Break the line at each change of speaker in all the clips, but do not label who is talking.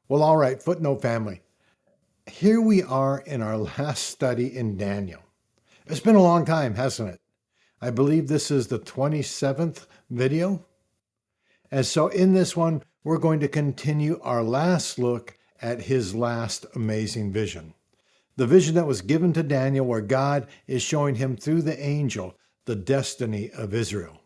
Well, all right, footnote family. Here we are in our last study in Daniel. It's been a long time, hasn't it? I believe this is the 27th video. And so in this one, we're going to continue our last look at his last amazing vision. The vision that was given to Daniel, where God is showing him through the angel the destiny of Israel.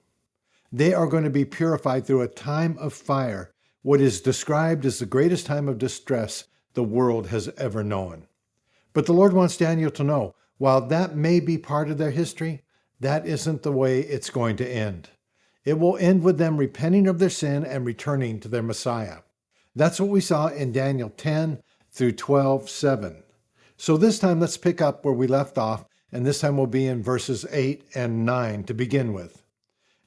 They are going to be purified through a time of fire, what is described as the greatest time of distress the world has ever known. But the Lord wants Daniel to know, while that may be part of their history, that isn't the way it's going to end. It will end with them repenting of their sin and returning to their Messiah. That's what we saw in Daniel 10 through 12:7. So this time, let's pick up where we left off, and this time we'll be in verses 8 and 9 to begin with.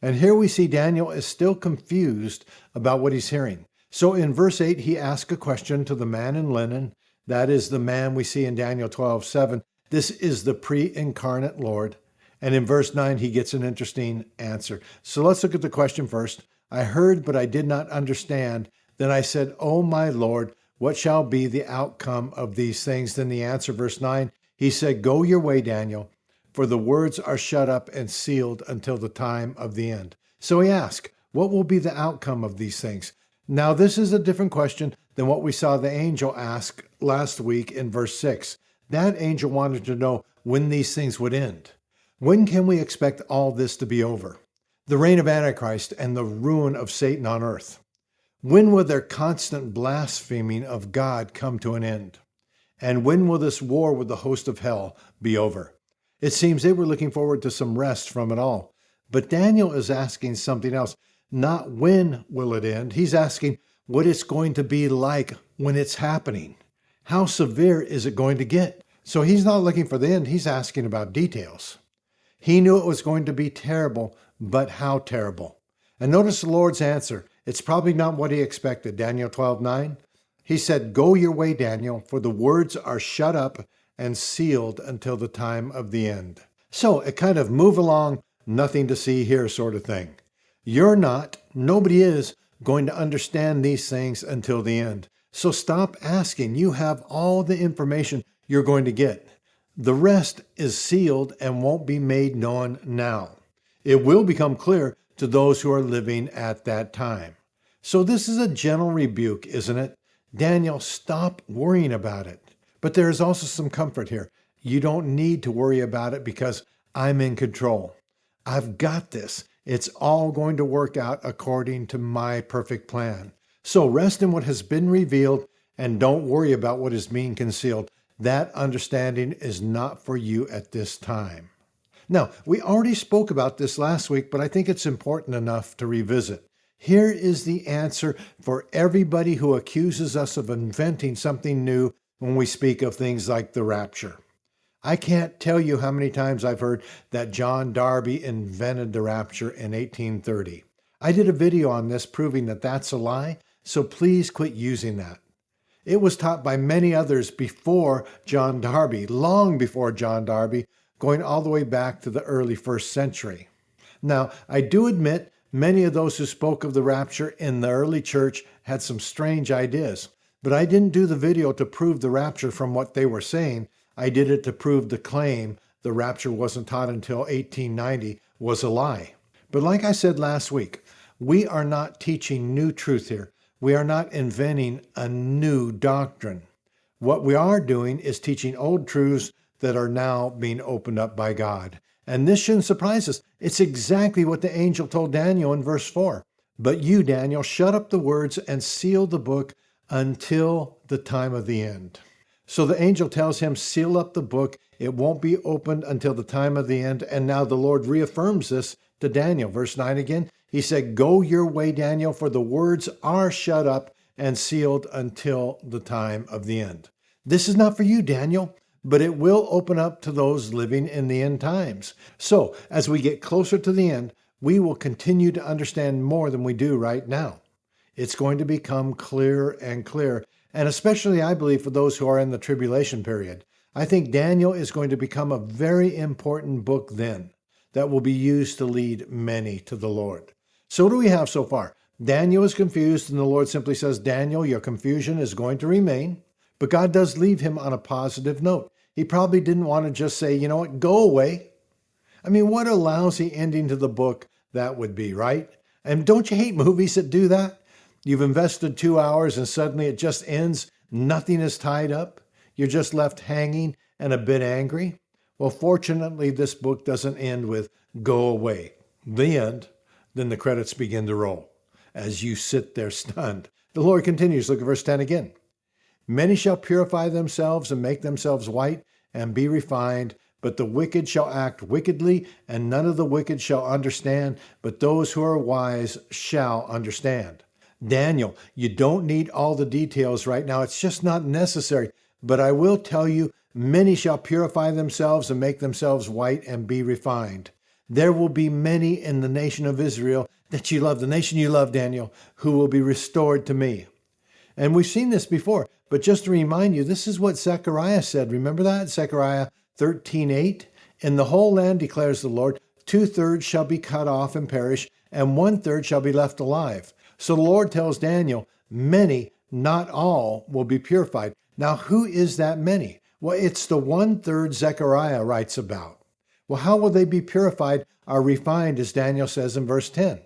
And here we see Daniel is still confused about what he's hearing. So in verse 8, he asks a question to the man in linen. That is the man we see in Daniel 12:7. This is the pre-incarnate Lord. And in verse 9, he gets an interesting answer. So let's look at the question first. I heard, but I did not understand. Then I said, "Oh, my Lord, what shall be the outcome of these things?" Then the answer, verse 9, he said, "Go your way, Daniel, for the words are shut up and sealed until the time of the end." So he asked, what will be the outcome of these things? Now, this is a different question than what we saw the angel ask last week in verse 6. That angel wanted to know when these things would end. When can we expect all this to be over? The reign of Antichrist and the ruin of Satan on earth. When will their constant blaspheming of God come to an end? And when will this war with the host of hell be over? It seems they were looking forward to some rest from it all. But Daniel is asking something else. Not when will it end. He's asking what it's going to be like when it's happening. How severe is it going to get? So he's not looking for the end. He's asking about details. He knew it was going to be terrible, but how terrible? And notice the Lord's answer. It's probably not what he expected. Daniel 12:9. He said, "Go your way, Daniel, for the words are shut up and sealed until the time of the end." So it kind of move along, nothing to see here sort of thing. You're not, nobody is, going to understand these things until the end. So stop asking. You have all the information you're going to get. The rest is sealed and won't be made known now. It will become clear to those who are living at that time. So this is a gentle rebuke, isn't it? Daniel, stop worrying about it. But there is also some comfort here. You don't need to worry about it because I'm in control. I've got this. It's all going to work out according to my perfect plan. So rest in what has been revealed and don't worry about what is being concealed. That understanding is not for you at this time. Now, we already spoke about this last week, but I think it's important enough to revisit. Here is the answer for everybody who accuses us of inventing something new when we speak of things like the rapture. I can't tell you how many times I've heard that John Darby invented the rapture in 1830. I did a video on this proving that that's a lie, so please quit using that. It was taught by many others before John Darby, long before John Darby, going all the way back to the early 1st century. Now, I do admit many of those who spoke of the rapture in the early church had some strange ideas, but I didn't do the video to prove the rapture from what they were saying. I did it to prove the claim the rapture wasn't taught until 1890 was a lie. But like I said last week, we are not teaching new truth here. We are not inventing a new doctrine. What we are doing is teaching old truths that are now being opened up by God. And this shouldn't surprise us. It's exactly what the angel told Daniel in verse 4. But you, Daniel, shut up the words and seal the book until the time of the end. So the angel tells him, seal up the book. It won't be opened until the time of the end. And now the Lord reaffirms this to Daniel. Verse 9 again. He said, go your way, Daniel, for the words are shut up and sealed until the time of the end. This is not for you, Daniel, but it will open up to those living in the end times. So as we get closer to the end, we will continue to understand more than we do right now. It's going to become clearer and clearer, and especially, I believe, for those who are in the tribulation period. I think Daniel is going to become a very important book then that will be used to lead many to the Lord. So what do we have so far? Daniel is confused, and the Lord simply says, Daniel, your confusion is going to remain. But God does leave him on a positive note. He probably didn't want to just say, you know what, go away. I mean, what a lousy ending to the book that would be, right? And don't you hate movies that do that? You've invested 2 hours and suddenly it just ends. Nothing is tied up. You're just left hanging and a bit angry. Well, fortunately, this book doesn't end with go away. The end. Then the credits begin to roll as you sit there stunned. The Lord continues. Look at verse 10 again. Many shall purify themselves and make themselves white and be refined, but the wicked shall act wickedly, and none of the wicked shall understand, but those who are wise shall understand. Daniel, you don't need all the details right now. It's just not necessary. But I will tell you, many shall purify themselves and make themselves white and be refined. There will be many in the nation of Israel that you love, the nation you love, Daniel, who will be restored to me. And we've seen this before, but just to remind you, this is what Zechariah said. Remember that? Zechariah 13:8. In the whole land, declares the Lord, 2/3 shall be cut off and perish, and 1/3 shall be left alive. So the Lord tells Daniel, many, not all, will be purified. Now, who is that many? Well, it's the 1/3 Zechariah writes about. Well, how will they be purified or refined, as Daniel says in verse 10?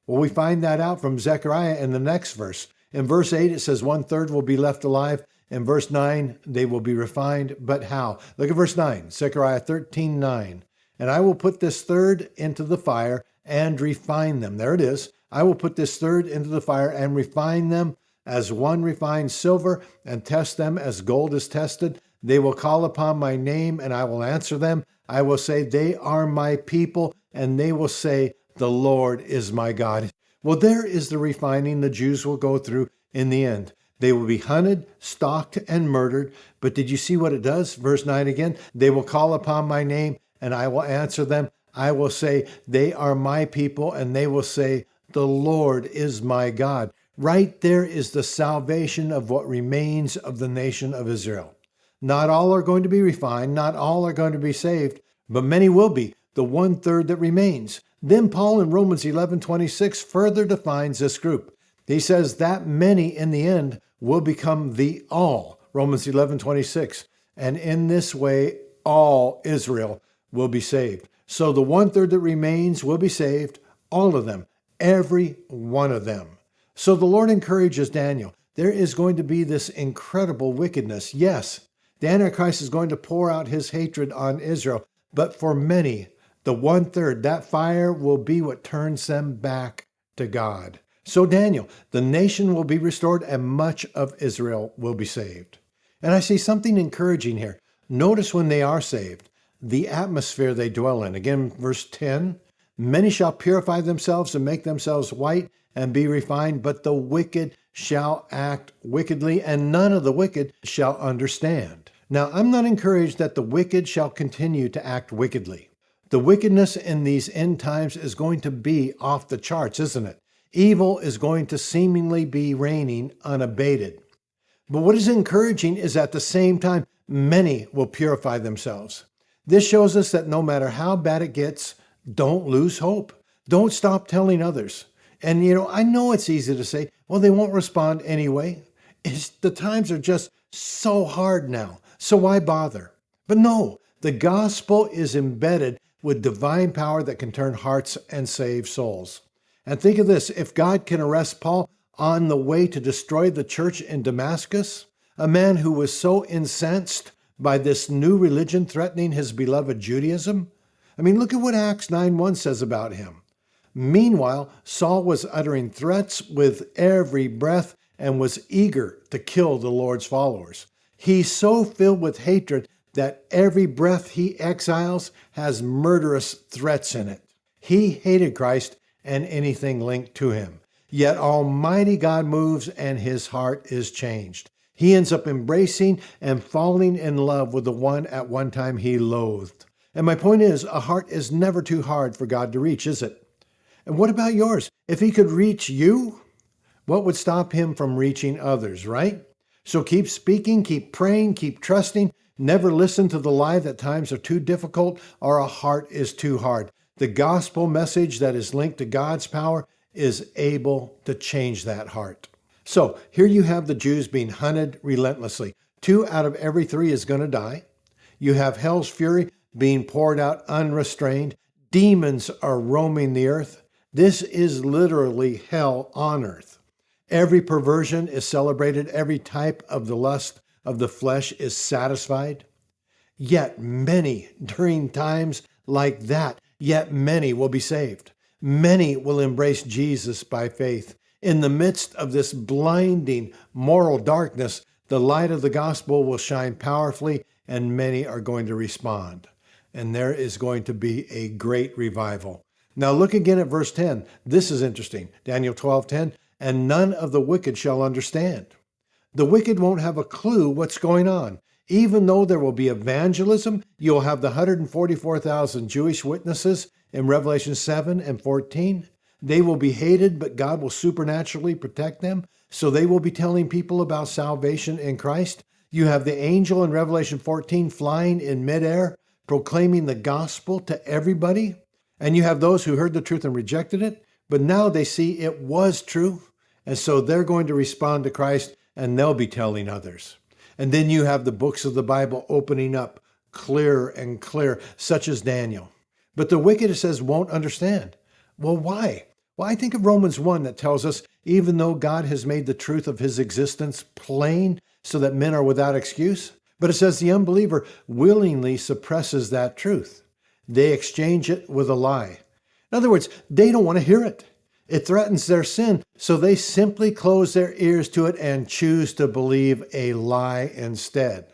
Well, we find that out from Zechariah in the next verse. In verse 8, it says 1/3 will be left alive. In verse 9, they will be refined. But how? Look at verse 9, Zechariah 13:9. And I will put this third into the fire and refine them. There it is. I will put this third into the fire and refine them as one refines silver and test them as gold is tested. They will call upon my name and I will answer them. I will say, they are my people, and they will say, the Lord is my God. Well, there is the refining the Jews will go through in the end. They will be hunted, stalked, and murdered. But did you see what it does? Verse 9 again. They will call upon my name, and I will answer them. I will say, they are my people, and they will say, the Lord is my God. Right there is the salvation of what remains of the nation of Israel. Not all are going to be refined. Not all are going to be saved, but many will be, the 1/3 that remains. Then Paul in Romans 11:26 further defines this group. He says that many in the end will become the all, Romans 11:26. And in this way, all Israel will be saved. So the 1/3 that remains will be saved, all of them, every one of them. So the Lord encourages Daniel. There is going to be this incredible wickedness. Yes, the Antichrist is going to pour out his hatred on Israel, but for many, the 1/3, that fire will be what turns them back to God. So Daniel, the nation will be restored and much of Israel will be saved. And I see something encouraging here. Notice when they are saved, the atmosphere they dwell in. Again, verse 10, many shall purify themselves and make themselves white and be refined, but the wicked shall act wickedly, and none of the wicked shall understand. Now, I'm not encouraged that the wicked shall continue to act wickedly. The wickedness in these end times is going to be off the charts, isn't it? Evil is going to seemingly be reigning unabated. But what is encouraging is at the same time, many will purify themselves. This shows us that no matter how bad it gets, don't lose hope. Don't stop telling others. And I know it's easy to say, well, they won't respond anyway. The times are just so hard now. So why bother? But no, the gospel is embedded with divine power that can turn hearts and save souls. And think of this, if God can arrest Paul on the way to destroy the church in Damascus, a man who was so incensed by this new religion threatening his beloved Judaism, look at what Acts 9:1 says about him. Meanwhile, Saul was uttering threats with every breath and was eager to kill the Lord's followers. He's so filled with hatred that every breath he exiles has murderous threats in it. He hated Christ and anything linked to him. Yet Almighty God moves and his heart is changed. He ends up embracing and falling in love with the one at one time he loathed. And my point is, a heart is never too hard for God to reach, is it? And what about yours? If he could reach you, what would stop him from reaching others, right? So keep speaking, keep praying, keep trusting. Never listen to the lie that times are too difficult or a heart is too hard. The gospel message that is linked to God's power is able to change that heart. So here you have the Jews being hunted relentlessly. 2 out of every 3 is going to die. You have hell's fury being poured out unrestrained. Demons are roaming the earth. This is literally hell on earth. Every perversion is celebrated. Every type of the lust of the flesh is satisfied. Yet many, during times like that, yet many will be saved. Many will embrace Jesus by faith. In the midst of this blinding moral darkness, the light of the gospel will shine powerfully, and many are going to respond. And there is going to be a great revival. Now look again at verse 10. This is interesting. Daniel 12:10, and none of the wicked shall understand. The wicked won't have a clue what's going on. Even though there will be evangelism, you'll have the 144,000 Jewish witnesses in Revelation 7 and 14. They will be hated, but God will supernaturally protect them. So they will be telling people about salvation in Christ. You have the angel in Revelation 14 flying in midair, proclaiming the gospel to everybody. And you have those who heard the truth and rejected it, but now they see it was true. And so they're going to respond to Christ, and they'll be telling others. And then you have the books of the Bible opening up clearer and clearer, such as Daniel. But the wicked, it says, won't understand. Well, why? Well, I think of Romans 1 that tells us, even though God has made the truth of his existence plain so that men are without excuse, but it says the unbeliever willingly suppresses that truth. They exchange it with a lie. In other words, they don't want to hear it. It threatens their sin, so they simply close their ears to it and choose to believe a lie instead.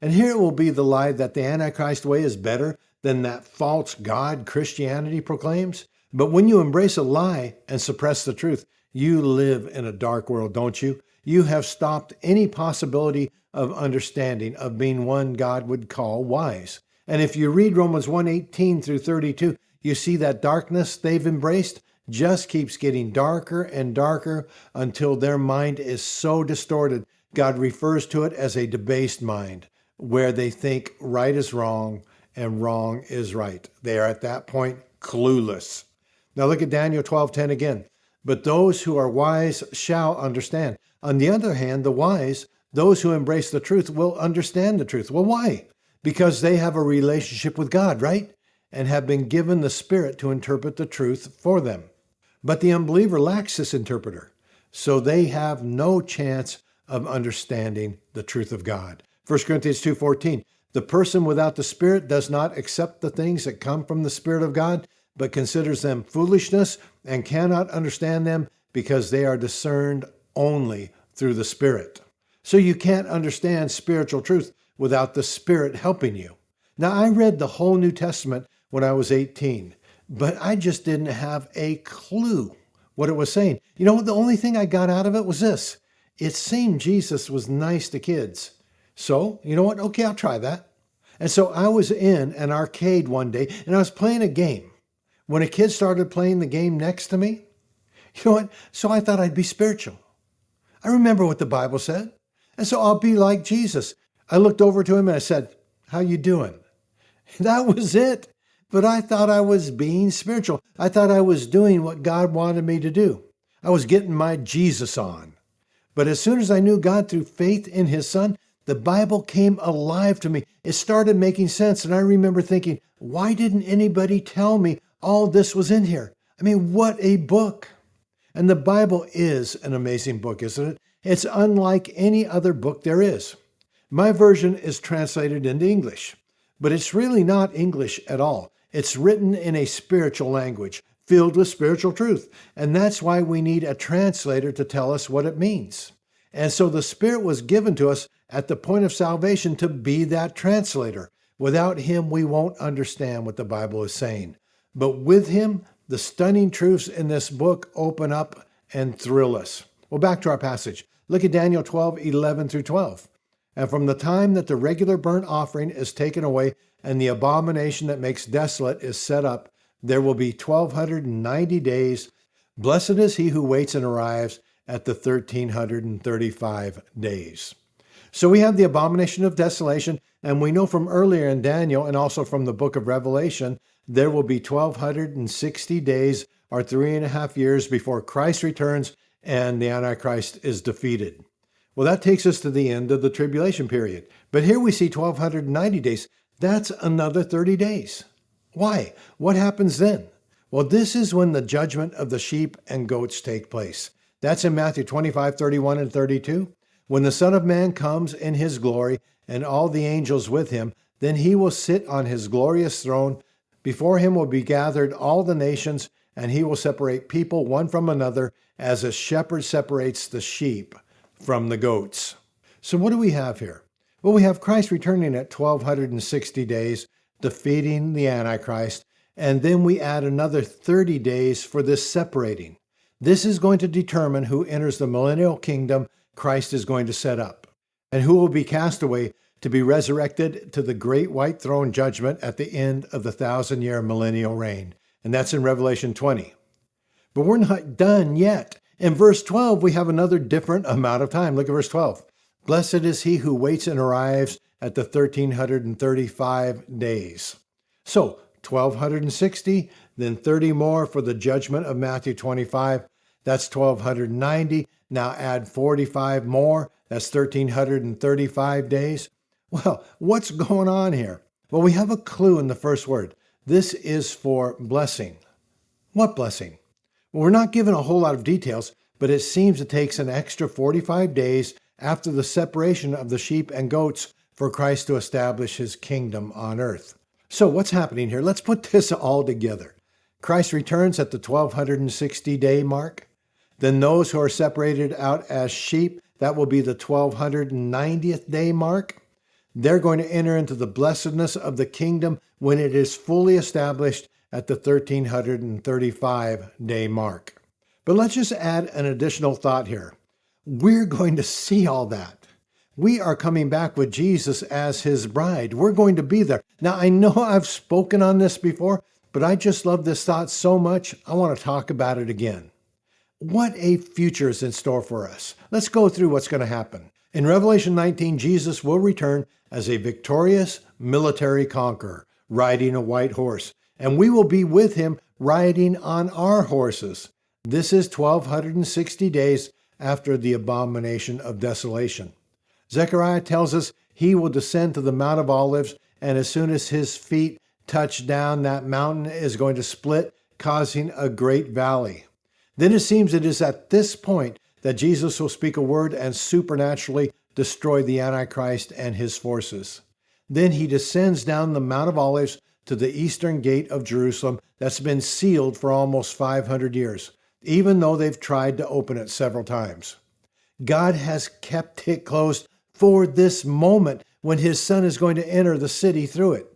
And here will be the lie that the Antichrist way is better than that false God Christianity proclaims. But when you embrace a lie and suppress the truth, you live in a dark world, don't you? You have stopped any possibility of understanding, of being one God would call wise. And if you read Romans 1:18 through 32, you see that darkness they've embraced just keeps getting darker and darker until their mind is so distorted. God refers to it as a debased mind, where they think right is wrong and wrong is right. They are at that point clueless. Now look at Daniel 12:10 again. But those who are wise shall understand. On the other hand, the wise, those who embrace the truth, will understand the truth. Well, why? Because they have a relationship with God, right? And have been given the Spirit to interpret the truth for them. But the unbeliever lacks this interpreter, so they have no chance of understanding the truth of God. 1 Corinthians 2:14, the person without the Spirit does not accept the things that come from the Spirit of God, but considers them foolishness and cannot understand them because they are discerned only through the Spirit. So you can't understand spiritual truth without the Spirit helping you. Now, I read the whole New Testament when I was 18, but I just didn't have a clue what it was saying. You know, the only thing I got out of it was this. It seemed Jesus was nice to kids. So, you know what? Okay, I'll try that. And so I was in an arcade one day, and I was playing a game. When a kid started playing the game next to me, you know what? So I thought I'd be spiritual. I remember what the Bible said. And so I'll be like Jesus. I looked over to him and I said, how you doing? That was it. But I thought I was being spiritual. I thought I was doing what God wanted me to do. I was getting my Jesus on. But as soon as I knew God through faith in his Son, the Bible came alive to me. It started making sense. And I remember thinking, why didn't anybody tell me all this was in here? I mean, what a book. And the Bible is an amazing book, isn't it? It's unlike any other book there is. My version is translated into English, but it's really not English at all. It's written in a spiritual language, filled with spiritual truth. And that's why we need a translator to tell us what it means. And so the Spirit was given to us at the point of salvation to be that translator. Without him, we won't understand what the Bible is saying. But with him, the stunning truths in this book open up and thrill us. Well, back to our passage. Look at Daniel 12:11 through 12. And from the time that the regular burnt offering is taken away and the abomination that makes desolate is set up, there will be 1,290 days. Blessed is he who waits and arrives at the 1,335 days. So we have the abomination of desolation, and we know from earlier in Daniel and also from the book of Revelation, there will be 1,260 days are 3.5 years before Christ returns and the Antichrist is defeated. Well, that takes us to the end of the tribulation period. But here we see 1,290 days. That's another 30 days. Why? What happens then? Well, this is when the judgment of the sheep and goats take place. That's in Matthew 25, 31, and 32. When the Son of Man comes in his glory and all the angels with him, then he will sit on his glorious throne. Before him will be gathered all the nations, and he will separate people one from another as a shepherd separates the sheep from the goats. So what do we have here? Well, we have Christ returning at 1,260 days, defeating the Antichrist, and then we add another 30 days for this separating. This is going to determine who enters the millennial kingdom Christ is going to set up, and who will be cast away to be resurrected to the great white throne judgment at the end of the 1,000-year millennial reign. And that's in Revelation 20. But we're not done yet. In verse 12, we have another different amount of time. Look at verse 12. Blessed is he who waits and arrives at the 1,335 days. So 1,260, then 30 more for the judgment of Matthew 25. That's 1,290. Now add 45 more. That's 1,335 days. Well, what's going on here? Well, we have a clue in the first word. This is for blessing. What blessing? Well, we're not given a whole lot of details, but it seems it takes an extra 45 days after the separation of the sheep and goats for Christ to establish his kingdom on earth. So what's happening here? Let's put this all together. Christ returns at the 1,260-day mark. Then those who are separated out as sheep, that will be the 1,290th day mark. They're going to enter into the blessedness of the kingdom when it is fully established at the 1,335-day mark. But let's just add an additional thought here. We're going to see all that. We are coming back with Jesus as his bride. We're going to be there. Now, I know I've spoken on this before, but I just love this thought so much, I want to talk about it again. What a future is in store for us. Let's go through what's going to happen. In Revelation 19, Jesus will return as a victorious military conqueror, riding a white horse, and we will be with him riding on our horses. This is 1,260 days after the abomination of desolation. Zechariah tells us he will descend to the Mount of Olives, and as soon as his feet touch down, that mountain is going to split, causing a great valley. Then it seems it is at this point that Jesus will speak a word and supernaturally destroy the Antichrist and his forces. Then he descends down the Mount of Olives to the eastern gate of Jerusalem that's been sealed for almost 500 years, even though they've tried to open it several times. God has kept it closed for this moment when his son is going to enter the city through it.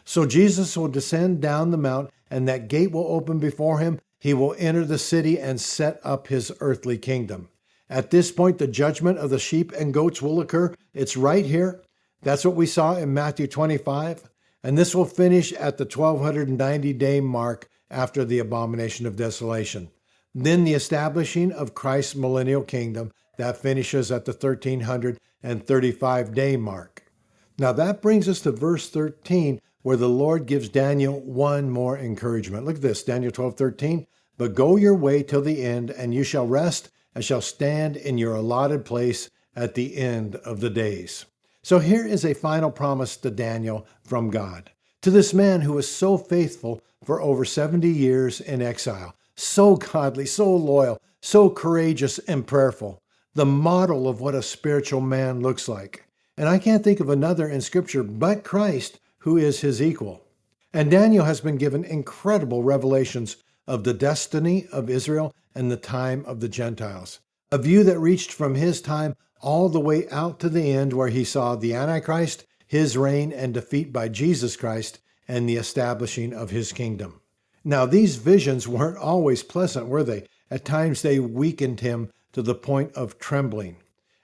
So Jesus will descend down the mount, and that gate will open before him. He will enter the city and set up his earthly kingdom. At this point, the judgment of the sheep and goats will occur. It's right here. That's what we saw in Matthew 25. And this will finish at the 1,290-day mark after the abomination of desolation. Then the establishing of Christ's millennial kingdom, that finishes at the 1,335-day mark. Now that brings us to verse 13, where the Lord gives Daniel one more encouragement. Look at this, Daniel 12:13. But go your way till the end, and you shall rest, and shall stand in your allotted place at the end of the days. So here is a final promise to Daniel from God, to this man who was so faithful for over 70 years in exile, so godly, so loyal, so courageous and prayerful, the model of what a spiritual man looks like. And I can't think of another in Scripture but Christ who is his equal. And Daniel has been given incredible revelations of the destiny of Israel and the time of the Gentiles, a view that reached from his time all the way out to the end, where he saw the Antichrist, his reign and defeat by Jesus Christ, and the establishing of his kingdom. Now, these visions weren't always pleasant, were they? At times they weakened him to the point of trembling,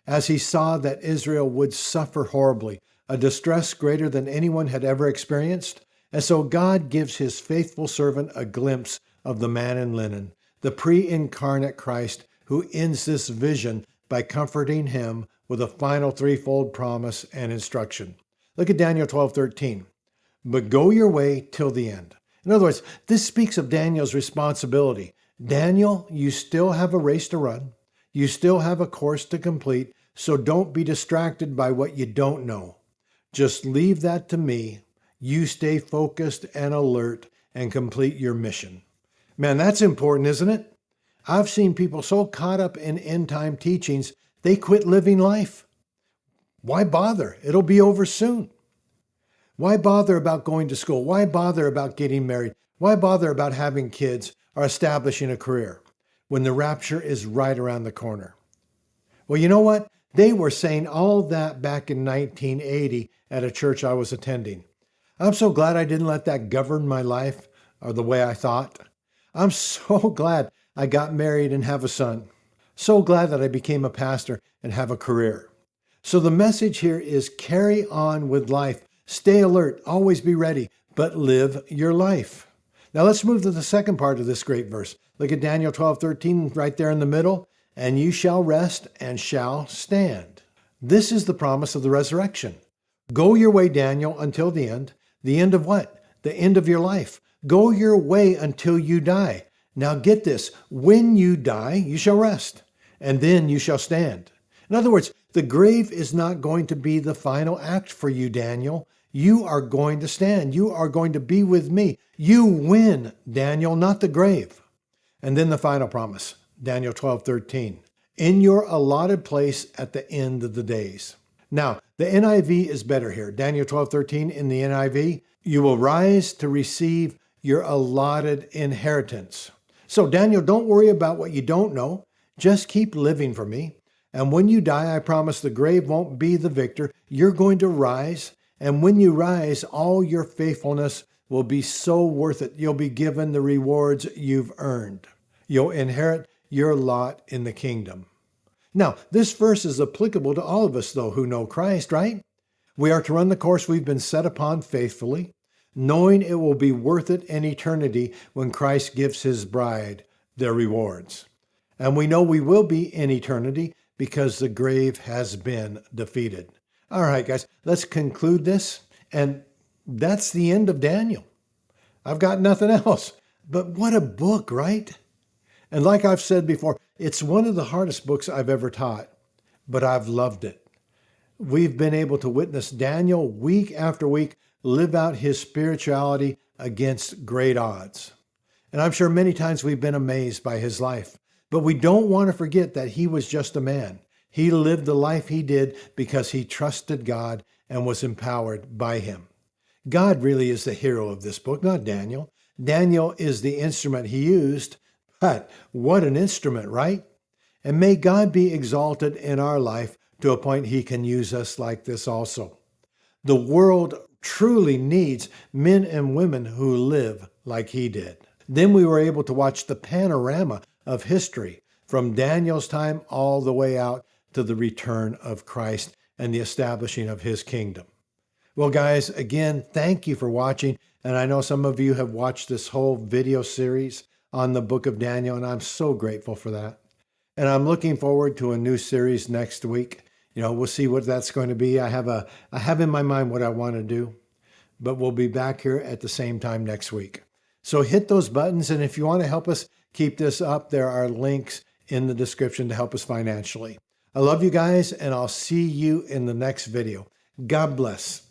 as he saw that Israel would suffer horribly, a distress greater than anyone had ever experienced. And so God gives his faithful servant a glimpse of the man in linen, the pre-incarnate Christ, who ends this vision by comforting him with a final threefold promise and instruction. Look at Daniel 12:13. But go your way till the end, In other words, this speaks of Daniel's responsibility. Daniel, you still have a race to run. You still have a course to complete, so don't be distracted by what you don't know. Just leave that to me. You stay focused and alert and complete your mission. Man, that's important, isn't it? I've seen people so caught up in end-time teachings, they quit living life. Why bother? It'll be over soon. Why bother about going to school? Why bother about getting married? Why bother about having kids or establishing a career when the rapture is right around the corner? Well, you know what? They were saying all that back in 1980 at a church I was attending. I'm so glad I didn't let that govern my life or the way I thought. I'm so glad I got married and have a son. So glad that I became a pastor and have a career. So the message here is carry on with life. Stay alert, always be ready, but live your life. Now let's move to the second part of this great verse. Look at Daniel 12:13 right there in the middle. And you shall rest and shall stand. This is the promise of the resurrection. Go your way, Daniel, until the end. The end of what? The end of your life. Go your way until you die. Now get this. When you die, you shall rest, and then you shall stand. In other words, the grave is not going to be the final act for you, Daniel. You are going to stand. You are going to be with me. You win, Daniel, not the grave. And then the final promise. Daniel 12:13, in your allotted place at the end of the days. Now, the NIV is better here. Daniel 12:13 in the NIV, you will rise to receive your allotted inheritance. So Daniel, don't worry about what you don't know. Just keep living for me. And when you die, I promise the grave won't be the victor. You're going to rise. And when you rise, all your faithfulness will be so worth it. You'll be given the rewards you've earned. You'll inherit your lot in the kingdom. Now, this verse is applicable to all of us, though, who know Christ, right? We are to run the course we've been set upon faithfully, knowing it will be worth it in eternity when Christ gives his bride their rewards. And we know we will be in eternity because the grave has been defeated. All right, guys, let's conclude this. And that's the end of Daniel. I've got nothing else. But what a book, right? And like I've said before, it's one of the hardest books I've ever taught, but I've loved it. We've been able to witness Daniel week after week live out his spirituality against great odds. And I'm sure many times we've been amazed by his life, but we don't want to forget that he was just a man. He lived the life he did because he trusted God and was empowered by him. God really is the hero of this book, not Daniel. Daniel is the instrument he used. But what an instrument, right? And may God be exalted in our life to a point he can use us like this also. The world truly needs men and women who live like he did. Then we were able to watch the panorama of history from Daniel's time all the way out to the return of Christ and the establishing of his kingdom. Well, guys, again, thank you for watching. And I know some of you have watched this whole video series on the book of Daniel, and I'm so grateful for that. And I'm looking forward to a new series next week. We'll see what that's going to be. I have in my mind what I want to do, but we'll be back here at the same time next week. So hit those buttons, and if you want to help us keep this up, there are links in the description to help us financially. I love you guys, and I'll see you in the next video. God bless.